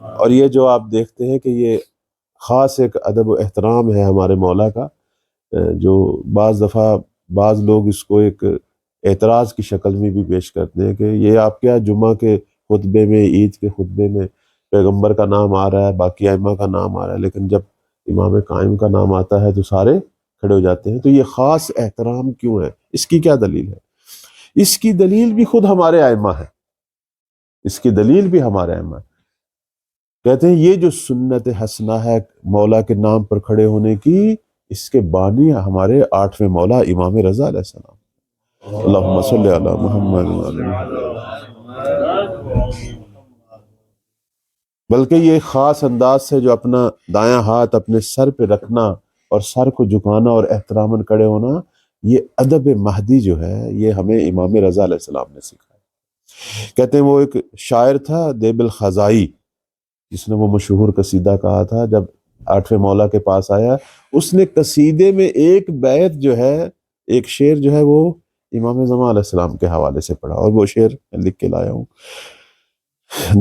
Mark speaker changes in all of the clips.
Speaker 1: اور یہ جو آپ دیکھتے ہیں کہ یہ خاص ایک ادب و احترام ہے ہمارے مولا کا، جو بعض دفعہ بعض لوگ اس کو ایک اعتراض کی شکل میں بھی پیش کرتے ہیں کہ یہ آپ کیا جمعہ کے خطبے میں، عید کے خطبے میں پیغمبر کا نام آ رہا ہے، باقی ائمہ کا نام آ رہا ہے، لیکن جب امام قائم کا نام آتا ہے تو سارے کھڑے ہو جاتے ہیں۔ تو یہ خاص احترام کیوں ہے؟ اس کی کیا دلیل ہے؟ اس کی دلیل بھی خود ہمارے ائمہ ہے، اس کی دلیل بھی ہمارے ائمہ ہے۔ کہتے ہیں یہ جو سنت حسنہ ہے مولا کے نام پر کھڑے ہونے کی، اس کے بانی ہمارے 8ویں مولا امام رضا علیہ السلام۔ اللہم صلی علی محمد وعلی محمد۔ بلکہ یہ خاص انداز سے جو اپنا دایاں ہاتھ اپنے سر پہ رکھنا اور سر کو جھکانا اور احتراماً کھڑے ہونا، یہ ادب مہدی جو ہے یہ ہمیں امام رضا علیہ السلام نے سکھایا۔ کہتے ہیں وہ ایک شاعر تھا دیب الخزائی، جس نے وہ مشہور قصیدہ کہا تھا جب 8ویں مولا کے پاس آیا، اس نے قصیدے میں ایک بیت جو ہے، ایک شعر جو ہے وہ امام زمان علیہ السلام کے حوالے سے پڑھا، اور وہ شعر میں لکھ کے لایا ہوں۔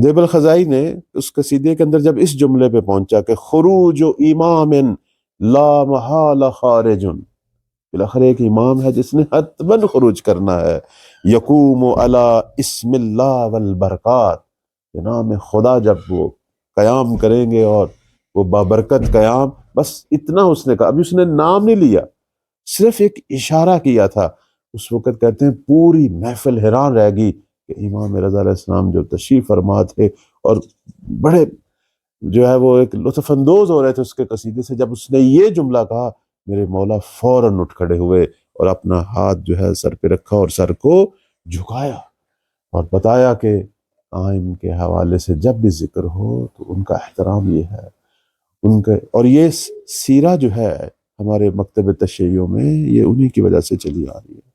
Speaker 1: دیب الخزائی نے اس قصیدے کے اندر جب اس جملے پہ پہنچا کہ خروج امام لا محال خارج، بالاخر ایک امام ہے جس نے حتماً خروج کرنا ہے، یقوم علی اسم اللہ والبرکات، کہ نام خدا جب وہ قیام کریں گے اور وہ بابرکت قیام، بس اتنا اس نے کہا، ابھی اس نے نام نہیں لیا، صرف ایک اشارہ کیا تھا۔ اس وقت کہتے ہیں پوری محفل حیران رہ گئی کہ امام رضا علیہ السلام جو تشریف فرما تھے اور بڑے جو ہے وہ ایک لطف اندوز ہو رہے تھے اس کے قصیدے سے، جب اس نے یہ جملہ کہا میرے مولا فوراً اٹھ کھڑے ہوئے اور اپنا ہاتھ جو ہے سر پہ رکھا اور سر کو جھکایا اور بتایا کہ قائم کے حوالے سے جب بھی ذکر ہو تو ان کا احترام یہ ہے، ان کے، اور یہ سیرہ جو ہے ہمارے مکتب تشیعوں میں یہ انہی کی وجہ سے چلی آ رہی ہے۔